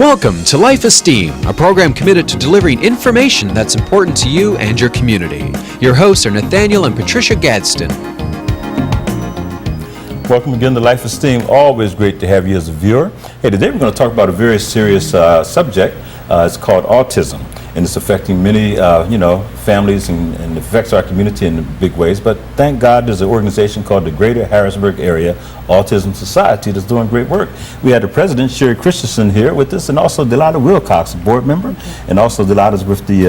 Welcome to Life Esteem, a program committed to delivering information that's important to you and your community. Your hosts are Nathaniel and Patricia Gadsden. Welcome again to Life Esteem. Always great to have you as a viewer. Hey, today we're going to talk about a very serious subject. It's called autism, and it's affecting many, families and affects our community in big ways. But thank God there's an organization called the Greater Harrisburg Area Autism Society that's doing great work. We had the president, SherryChristian, here with us, and also Delilah Wilcox, a board member, and also Delilah's with the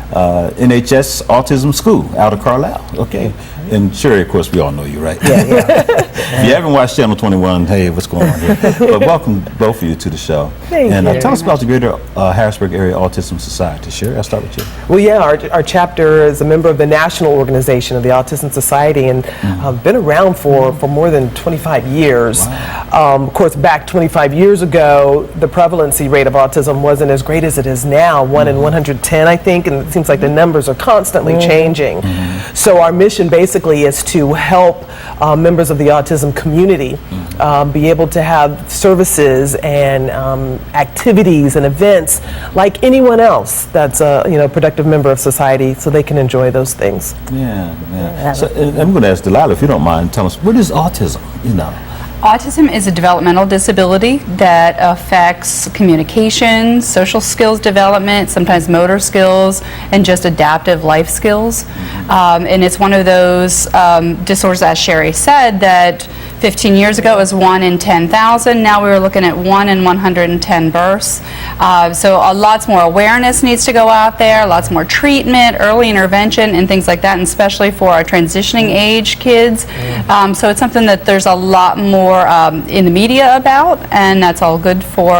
NHS Autism School out of Carlisle. Okay. And Sherry, of course, we all know you, right? Yeah. If you haven't watched Channel 21, hey, what's going on here? But welcome, both of you, to the show. Thank you. Tell us about the Greater Harrisburg Area Autism Society. Sherry, I'll start with you. Well, yeah, our chapter is a member of the national organization of the Autism Society, and been around for more than 25 years. Wow. Of course, back 25 years ago, the prevalency rate of autism wasn't as great as it is now, 1 in 110, I think, and it seems like the numbers are constantly changing. So our mission basically is to help members of the autism community be able to have services and activities and events like anyone else that's a productive member of society, so they can enjoy those things. Yeah. So I'm going to ask Delilah, if you don't mind, tell us, what is autism? Autism is a developmental disability that affects communication, social skills development, sometimes motor skills, and just adaptive life skills. And it's one of those disorders, as Sherry said, that 15 years ago it was 1 in 10,000. Now we're looking at 1 in 110 births. So lots more awareness needs to go out there, lots more treatment, early intervention, and things like that, and especially for our transitioning age kids. So it's something that there's a lot more in the media about, and that's all good for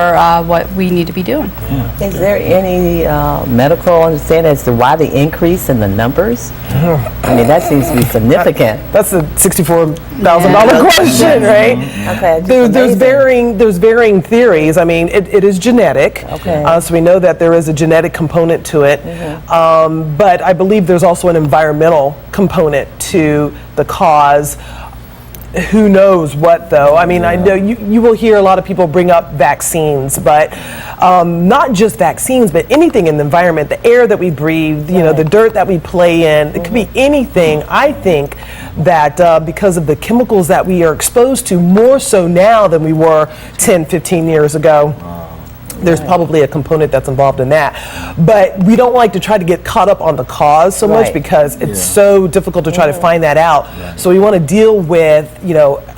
what we need to be doing. Yeah. Is there any medical understanding as to why the increase in the numbers? I mean, that seems to be significant. That's a $64,000 question, right? Okay. There's varying theories. I mean, it is genetic. Okay. So we know that there is a genetic component to it. But I believe there's also an environmental component to the cause. Who knows what, though? I mean, I know you will hear a lot of people bring up vaccines, but not just vaccines, but anything in the environment, the air that we breathe, the dirt that we play in. It could be anything. I think that because of the chemicals that we are exposed to, more so now than we were 10, 15 years ago. There's probably a component that's involved in that. But we don't like to try to get caught up on the cause so much, because it's so difficult to try to find that out. So we want to deal with,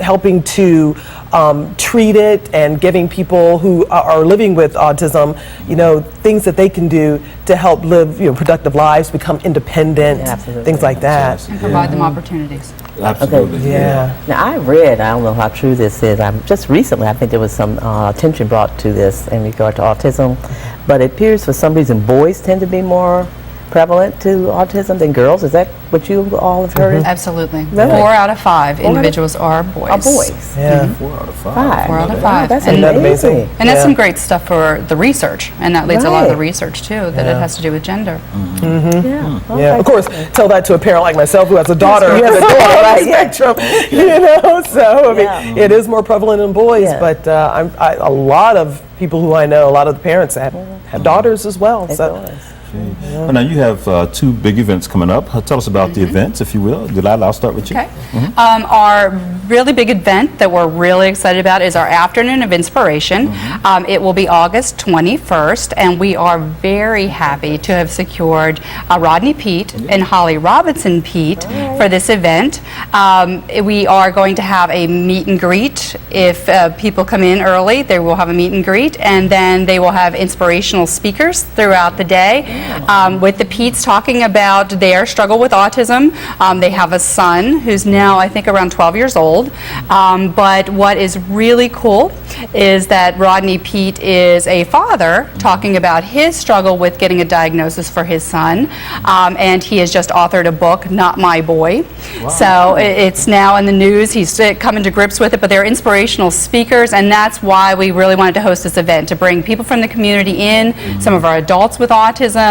helping to treat it and giving people who are living with autism, things that they can do to help live, productive lives, become independent, things like that. And provide them opportunities. Absolutely. Okay. Yeah. Now, I don't know how true this is. Just recently, I think there was some attention brought to this in regard to autism, but it appears for some reason boys tend to be more prevalent to autism than girls. Is that what you all have heard? Absolutely. Really? 4 out of 5 individuals are boys. Are boys? Yeah. 4 out of 5. 4 out of 5. Wow, that's And amazing. And that's some great stuff for the research, and that leads a lot of the research too, that it Yeah. has to do with gender. Yeah. Okay. Yeah, of course, tell that to a parent like myself who has a daughter who has a daughter on the spectrum, so I mean, it is more prevalent in boys, but a lot of people who I know, a lot of the parents have daughters as well. So. Well, now you have 2 big events coming up. Tell us about the events, if you will. Delilah, I'll start with you. Okay. Our really big event that we're really excited about is our Afternoon of Inspiration. It will be August 21st, and we are very happy to have secured Rodney Pete and Holly Robinson Pete for this event. We are going to have a meet and greet. If people come in early, they will have a meet and greet, and then they will have inspirational speakers throughout the day. With the Petes talking about their struggle with autism. They have a son who's now, I think, around 12 years old. But what is really cool is that Rodney Pete is a father talking about his struggle with getting a diagnosis for his son. And he has just authored a book, Not My Boy. Wow. So it's now in the news. He's coming to grips with it, but they're inspirational speakers, and that's why we really wanted to host this event, to bring people from the community in, some of our adults with autism,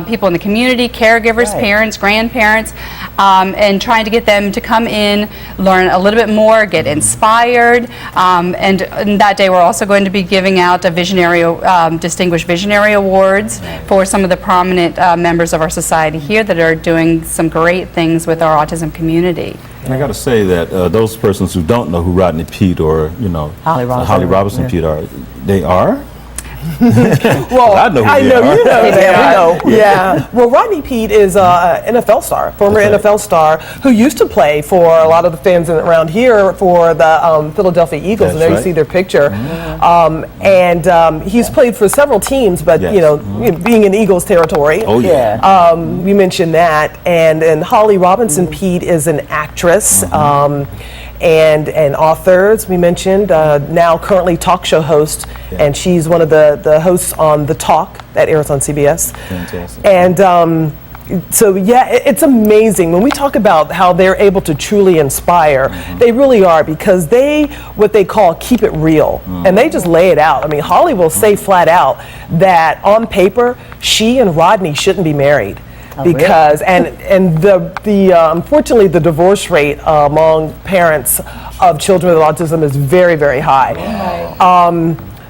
people in the community, caregivers, Right. parents, grandparents, and trying to get them to come in, learn a little bit more, get inspired. And that day we're also going to be giving out a Distinguished Visionary Awards for some of the prominent members of our society here that are doing some great things with our autism community. And I got to say that those persons who don't know who Rodney Peete or, Holly Robinson Peete are, they are? Well, I know who I they know are. you know They that. are. We know. Yeah. Well, Rodney Peete is an NFL star, former That's right. NFL star, who used to play for a lot of the fans around here for the Philadelphia Eagles, and That's there you right. see their picture. And he's played for several teams, but Yes. being in Eagles territory. Oh, yeah. Yeah. We mentioned that, and Holly Robinson Peete is an actress and authors. We mentioned now currently talk show host, and she's one of the hosts on The Talk that airs on CBS. Fantastic. And so yeah, it's amazing when we talk about how they're able to truly inspire. They really are, because what they call keep it real, and they just lay it out. I mean, Holly will say flat out that on paper she and Rodney shouldn't be married. Because and the unfortunately the divorce rate among parents of children with autism is very, very high.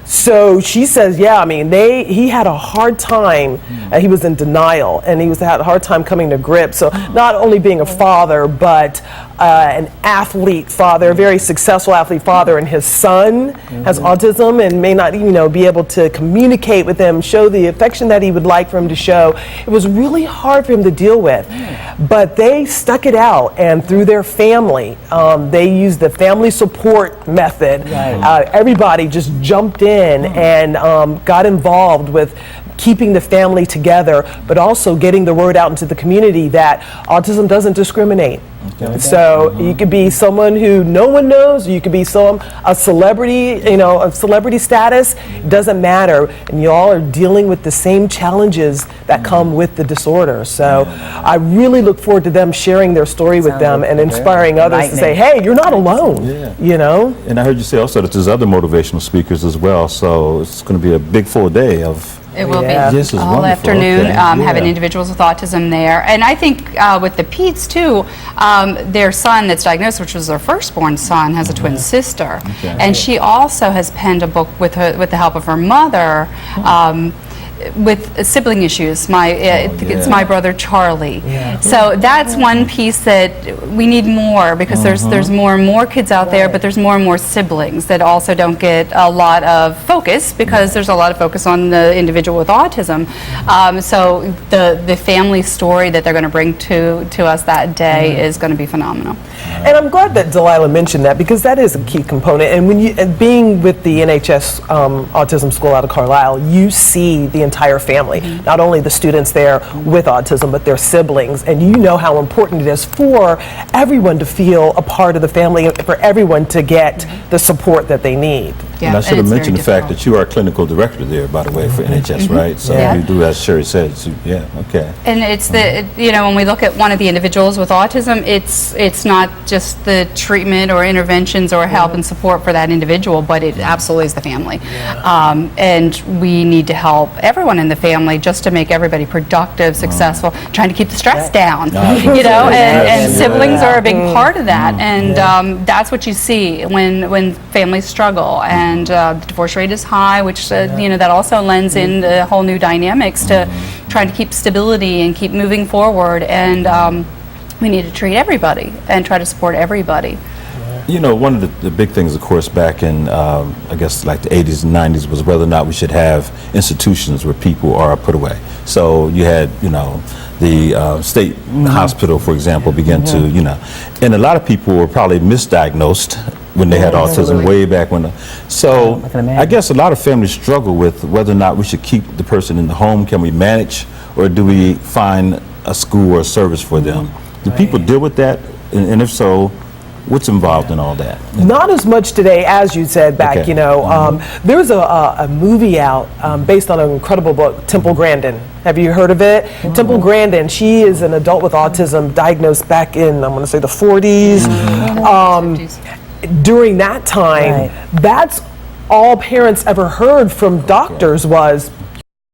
So she says, yeah, I mean, he had a hard time. He was in denial, and had a hard time coming to grips. So not only being a father, but an athlete father, a very successful athlete father, and his son has autism and may not, be able to communicate with him, show the affection that he would like for him to show. It was really hard for him to deal with, but they stuck it out, and through their family, they used the family support method. Everybody just jumped in and got involved with keeping the family together, but also getting the word out into the community that autism doesn't discriminate. So you could be someone who no one knows, you could be a celebrity, a celebrity status, it doesn't matter. And you all are dealing with the same challenges that come with the disorder. So I really look forward to them sharing their story with them and inspiring others to say, hey, you're not alone, And I heard you say also that there's other motivational speakers as well, so it's going to be a big full day of... It will Yeah. be This is all wonderful. afternoon, Okay. having Yeah. individuals with autism there. And I think with the Peets too, their son that's diagnosed, which was their firstborn son, has a twin sister. Okay. And she also has penned a book with the help of her mother, with sibling issues. It's My Brother Charlie. So that's one piece that we need more, because there's more and more kids out there, but there's more and more siblings that also don't get a lot of focus, because there's a lot of focus on the individual with autism. So the family story that they're going to bring to us that day is going to be phenomenal. And I'm glad that Delilah mentioned that, because that is a key component. And when and being with the NHS Autism School out of Carlisle, you see the entire family, not only the students there with autism, but their siblings. And you know how important it is for everyone to feel a part of the family, for everyone to get the support that they need. Yeah, And I should have it's very mentioned the fact difficult. that you are clinical director there, by the way, for NHS, right? So Yeah. you do, as Sherry said, okay. And it's when we look at one of the individuals with autism, it's not just the treatment or interventions or help and support for that individual, but it absolutely is the family. And we need to help everyone in the family just to make everybody productive, successful, trying to keep the stress down. And siblings are a big part of that. And that's what you see when families struggle. And the divorce rate is high, which that also lends in the whole new dynamics to trying to keep stability and keep moving forward. And we need to treat everybody and try to support everybody. One of the big things, of course, back in, I guess, like the 80s and 90s was whether or not we should have institutions where people are put away. So you had, the state hospital, for example, began to, and a lot of people were probably misdiagnosed when they had autism way back when. So I can imagine. I guess a lot of families struggle with whether or not we should keep the person in the home. Can we manage, or do we find a school or a service for them? Do people deal with that? And if so, what's involved in all that? Not as much today as you said back, Okay. There's a movie out based on an incredible book, Temple Grandin. Have you heard of it? Temple Grandin, she is an adult with autism diagnosed back in, I'm going to say the 40s. During that time, that's all parents ever heard from doctors was,